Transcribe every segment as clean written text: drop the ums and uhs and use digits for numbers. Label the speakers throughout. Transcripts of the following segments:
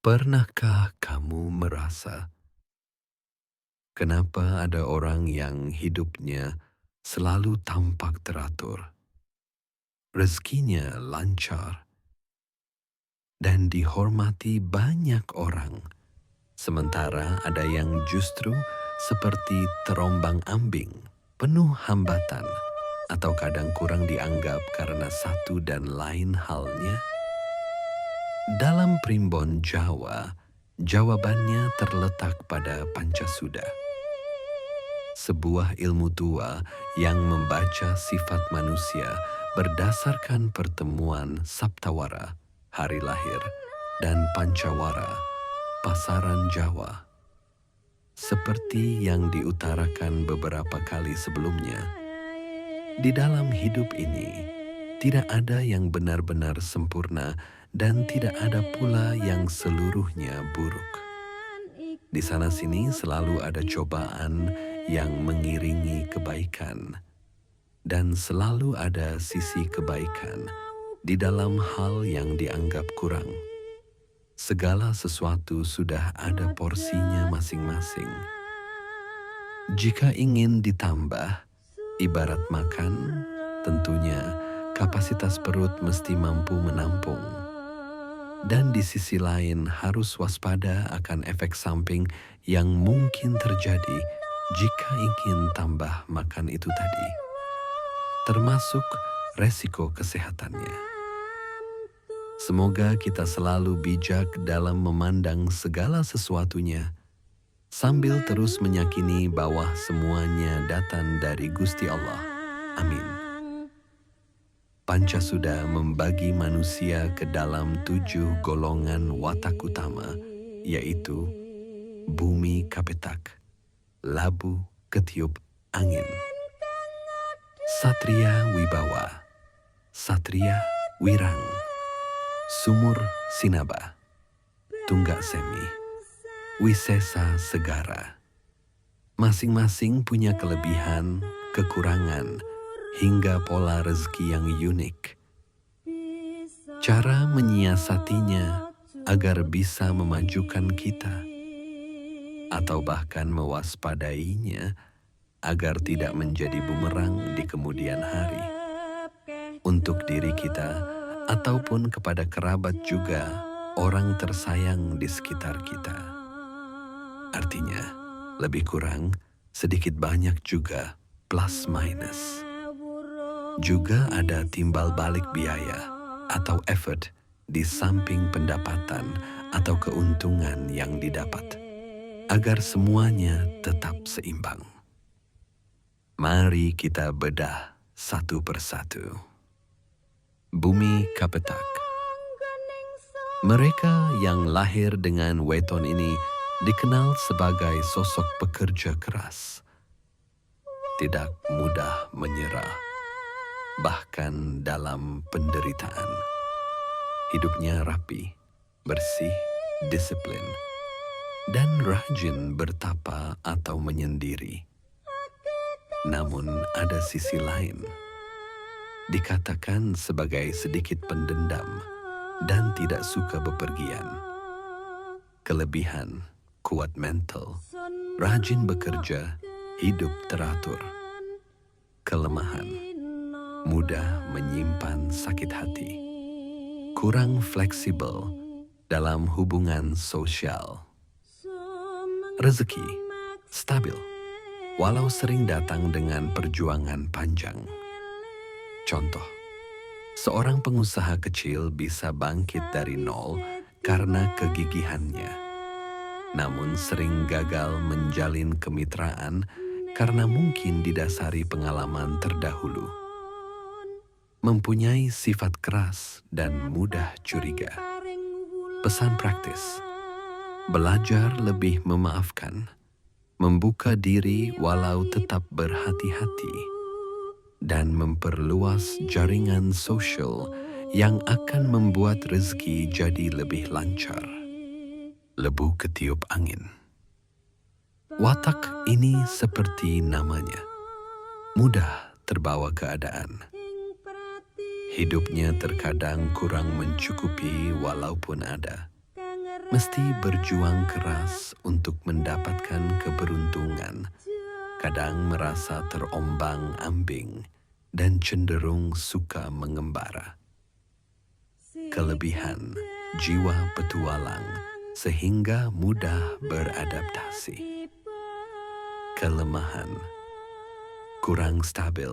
Speaker 1: Pernahkah kamu merasa kenapa ada orang yang hidupnya selalu tampak teratur, rezekinya lancar, dan dihormati banyak orang, sementara ada yang justru seperti terombang-ambing, penuh hambatan, atau kadang kurang dianggap karena satu dan lain halnya? Dalam primbon Jawa, jawabannya terletak pada Pancasuda, sebuah ilmu tua yang membaca sifat manusia berdasarkan pertemuan Saptawara, hari lahir, dan Pancawara, pasaran Jawa. Seperti yang diutarakan beberapa kali sebelumnya, di dalam hidup ini tidak ada yang benar-benar sempurna dan tidak ada pula yang seluruhnya buruk. Di sana-sini selalu ada cobaan yang mengiringi kebaikan, dan selalu ada sisi kebaikan di dalam hal yang dianggap kurang. Segala sesuatu sudah ada porsinya masing-masing. Jika ingin ditambah, ibarat makan, tentunya kapasitas perut mesti mampu menampung. Dan di sisi lain harus waspada akan efek samping yang mungkin terjadi jika ingin tambah makan itu tadi, termasuk resiko kesehatannya. Semoga kita selalu bijak dalam memandang segala sesuatunya, sambil terus meyakini bahwa semuanya datang dari Gusti Allah. Amin. Pancasuda membagi manusia ke dalam 7 golongan watak utama, yaitu bumi kapetak, labu ketiup angin, satria wibawa, satria wirang, sumur sinaba, tunggak semi, wisesa segara. Masing-masing punya kelebihan, kekurangan, hingga pola rezeki yang unik. Cara menyiasatinya agar bisa memajukan kita, atau bahkan mewaspadainya agar tidak menjadi bumerang di kemudian hari, untuk diri kita ataupun kepada kerabat juga orang tersayang di sekitar kita. Artinya, lebih kurang, sedikit banyak juga plus minus. Juga ada timbal balik biaya atau effort di samping pendapatan atau keuntungan yang didapat, agar semuanya tetap seimbang. Mari kita bedah satu persatu. Bumi kapetak. Mereka yang lahir dengan weton ini dikenal sebagai sosok pekerja keras, tidak mudah menyerah, bahkan dalam penderitaan. Hidupnya rapi, bersih, disiplin, dan rajin bertapa atau menyendiri. Namun ada sisi lain, dikatakan sebagai sedikit pendendam dan tidak suka bepergian. Kelebihan, kuat mental, rajin bekerja, hidup teratur. Kelemahan, mudah menyimpan sakit hati, kurang fleksibel dalam hubungan sosial. Rezeki stabil, walau sering datang dengan perjuangan panjang. Contoh, seorang pengusaha kecil bisa bangkit dari nol karena kegigihannya, namun sering gagal menjalin kemitraan karena mungkin didasari pengalaman terdahulu. Mempunyai sifat keras dan mudah curiga. Pesan praktis: belajar lebih memaafkan, membuka diri walau tetap berhati-hati, dan memperluas jaringan sosial yang akan membuat rezeki jadi lebih lancar. Lebu ketiup angin. Watak ini seperti namanya, mudah terbawa keadaan. Hidupnya terkadang kurang mencukupi walaupun ada. mesti berjuang keras untuk mendapatkan keberuntungan, kadang merasa terombang-ambing dan cenderung suka mengembara. Kelebihan jiwa petualang sehingga mudah beradaptasi. Kelemahan kurang stabil,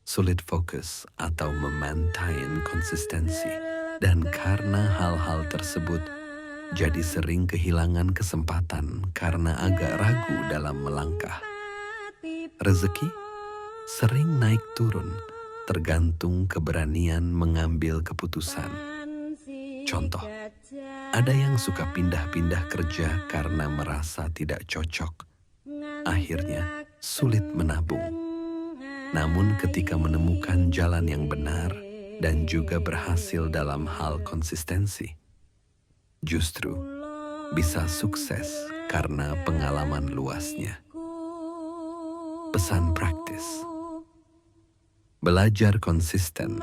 Speaker 1: sulit fokus atau memaintain konsistensi, dan karena hal-hal tersebut jadi sering kehilangan kesempatan karena agak ragu dalam melangkah. Rezeki sering naik turun, tergantung keberanian mengambil keputusan. Contoh, ada yang suka pindah-pindah kerja karena merasa tidak cocok. Akhirnya sulit menabung. Namun ketika menemukan jalan yang benar dan juga berhasil dalam hal konsistensi, justru bisa sukses karena pengalaman luasnya. Pesan praktis: belajar konsisten,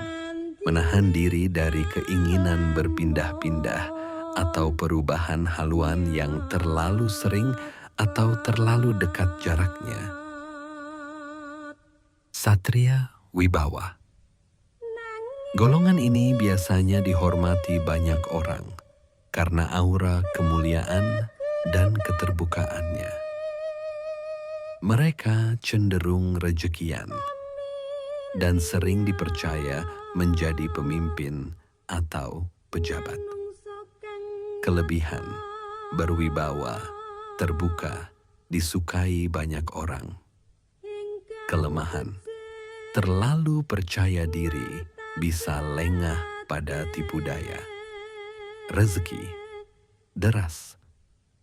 Speaker 1: menahan diri dari keinginan berpindah-pindah atau perubahan haluan yang terlalu sering atau terlalu dekat jaraknya. Satria Wibawa. Golongan ini biasanya dihormati banyak orang karena aura kemuliaan dan keterbukaannya. Mereka cenderung rejekian dan sering dipercaya menjadi pemimpin atau pejabat. Kelebihan berwibawa, terbuka, disukai banyak orang. Kelemahan terlalu percaya diri, bisa lengah pada tipu daya. Rezeki deras,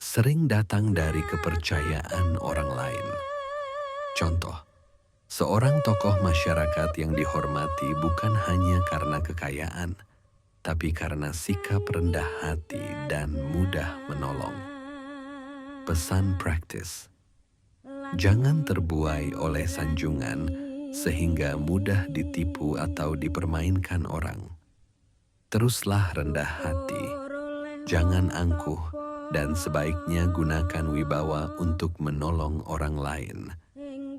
Speaker 1: sering datang dari kepercayaan orang lain. Contoh, seorang tokoh masyarakat yang dihormati bukan hanya karena kekayaan, tapi karena sikap rendah hati dan mudah menolong. Pesan praktis: jangan terbuai oleh sanjungan sehingga mudah ditipu atau dipermainkan orang. Teruslah rendah hati, jangan angkuh, dan sebaiknya gunakan wibawa untuk menolong orang lain,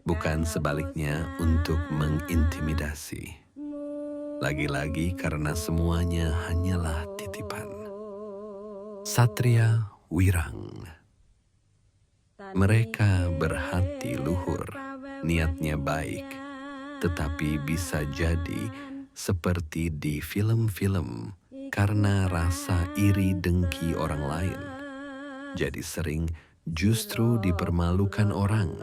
Speaker 1: bukan sebaliknya untuk mengintimidasi. Lagi-lagi karena semuanya hanyalah titipan. Satria Wirang. Mereka berhati luhur, niatnya baik, tetapi bisa jadi seperti di film-film karena rasa iri dengki orang lain. Jadi sering justru dipermalukan orang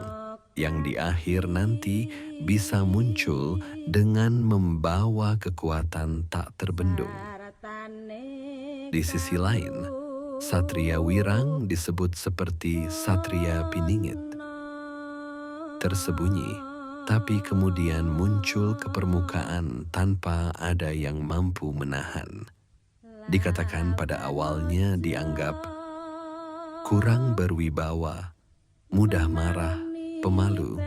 Speaker 1: yang di akhir nanti bisa muncul dengan membawa kekuatan tak terbendung. Di sisi lain, Satria Wirang disebut seperti Satria Piningit. Tersembunyi, tapi kemudian muncul ke permukaan tanpa ada yang mampu menahan. Dikatakan pada awalnya dianggap kurang berwibawa, mudah marah, pemalu,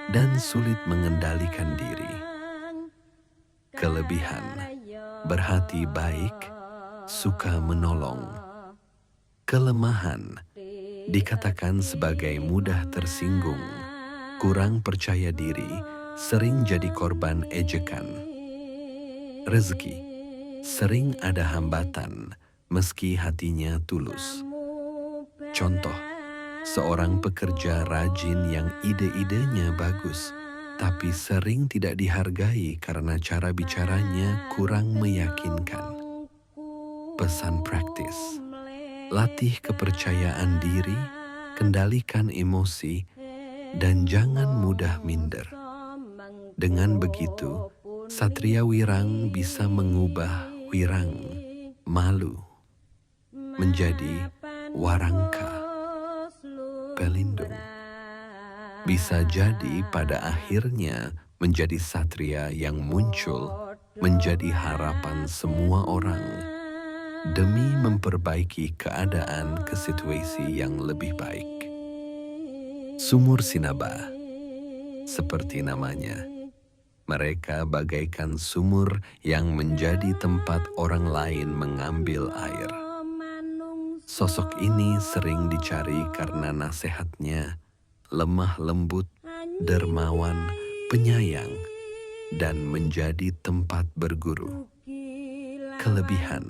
Speaker 1: dan sulit mengendalikan diri. Kelebihan berhati baik, suka menolong. Kelemahan dikatakan sebagai mudah tersinggung, kurang percaya diri, sering jadi korban ejekan. Rezeki sering ada hambatan meski hatinya tulus. Contoh, seorang pekerja rajin yang ide-idenya bagus, tapi sering tidak dihargai karena cara bicaranya kurang meyakinkan. Pesan praktis: latih kepercayaan diri, kendalikan emosi, dan jangan mudah minder. Dengan begitu, Satria Wirang bisa mengubah wirang, malu, menjadi warangka, pelindung. Bisa jadi pada akhirnya menjadi satria yang muncul menjadi harapan semua orang demi memperbaiki keadaan ke situasi yang lebih baik. Sumur Sinaba, seperti namanya, mereka bagaikan sumur yang menjadi tempat orang lain mengambil air. Sosok ini sering dicari karena nasihatnya lemah lembut, dermawan, penyayang, dan menjadi tempat berguru. Kelebihan: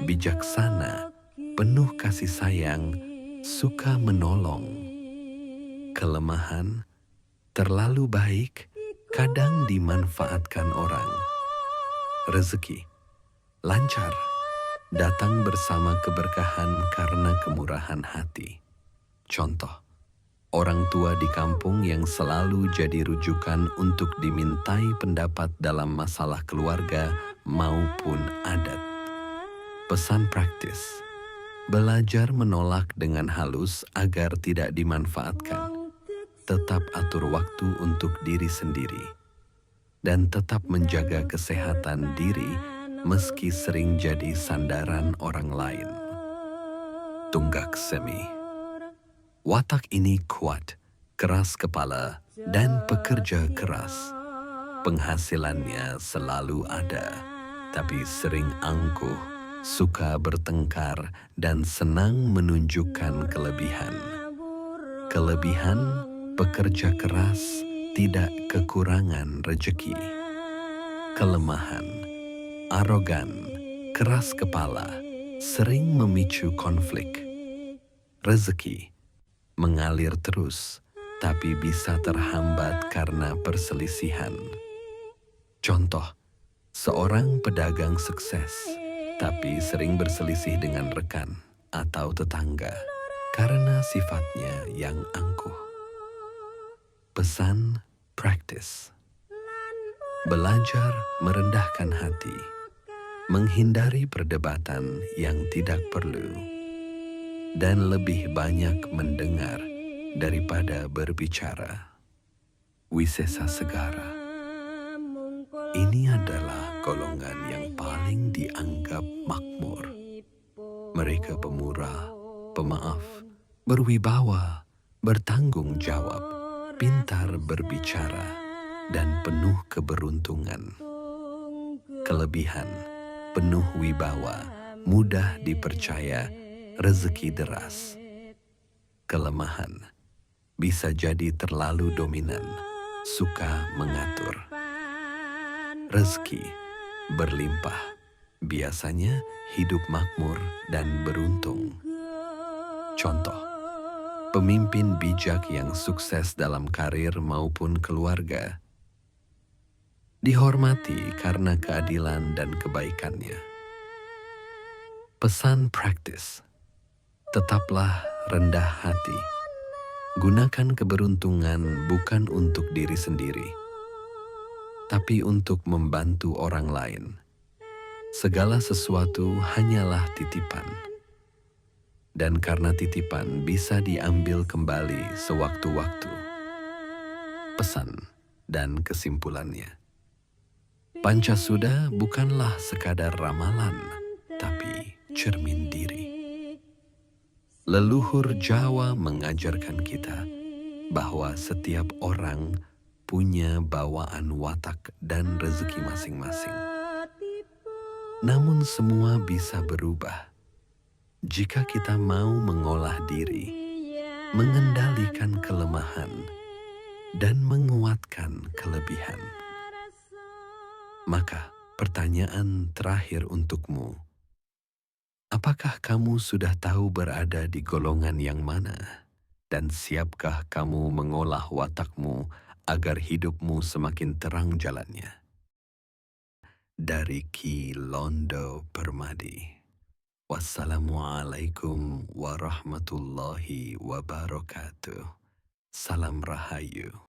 Speaker 1: bijaksana, penuh kasih sayang, suka menolong. Kelemahan: terlalu baik, kadang dimanfaatkan orang. Rezeki: lancar, datang bersama keberkahan karena kemurahan hati. Contoh, orang tua di kampung yang selalu jadi rujukan untuk dimintai pendapat dalam masalah keluarga maupun adat. Pesan praktis: belajar menolak dengan halus agar tidak dimanfaatkan. Tetap atur waktu untuk diri sendiri. Dan tetap menjaga kesehatan diri meski sering jadi sandaran orang lain. Tunggak semi: watak ini kuat, keras kepala, dan pekerja keras. Penghasilannya selalu ada, tapi sering angkuh, suka bertengkar, dan senang menunjukkan kelebihan. Kelebihan: pekerja keras, tidak kekurangan rejeki. Kelemahan: arogan, keras kepala, sering memicu konflik. Rezeki: mengalir terus, tapi bisa terhambat karena perselisihan. Contoh, seorang pedagang sukses, tapi sering berselisih dengan rekan atau tetangga karena sifatnya yang angkuh. Pesan praktis: belajar merendahkan hati, menghindari perdebatan yang tidak perlu, dan lebih banyak mendengar daripada berbicara. Wisesa Segara: ini adalah golongan yang paling dianggap makmur. Mereka pemurah, pemaaf, berwibawa, bertanggung jawab, pintar berbicara, dan penuh keberuntungan. Kelebihan: penuh wibawa, mudah dipercaya, rezeki deras. Kelemahan: bisa jadi terlalu dominan, suka mengatur. Rezeki: berlimpah, biasanya hidup makmur dan beruntung. Contoh, pemimpin bijak yang sukses dalam karir maupun keluarga. Dihormati karena keadilan dan kebaikannya. Pesan praktis: tetaplah rendah hati. Gunakan keberuntungan bukan untuk diri sendiri, tapi untuk membantu orang lain. Segala sesuatu hanyalah titipan. Dan karena titipan bisa diambil kembali sewaktu-waktu. Pesan dan kesimpulannya: Pancasuda bukanlah sekadar ramalan, tapi cermin diri. Leluhur Jawa mengajarkan kita bahwa setiap orang punya bawaan watak dan rezeki masing-masing. Namun semua bisa berubah jika kita mau mengolah diri, mengendalikan kelemahan, dan menguatkan kelebihan. Maka pertanyaan terakhir untukmu: apakah kamu sudah tahu berada di golongan yang mana? Dan siapkah kamu mengolah watakmu agar hidupmu semakin terang jalannya? Dari Ki Londo Permadi. Wassalamualaikum warahmatullahi wabarakatuh. Salam Rahayu.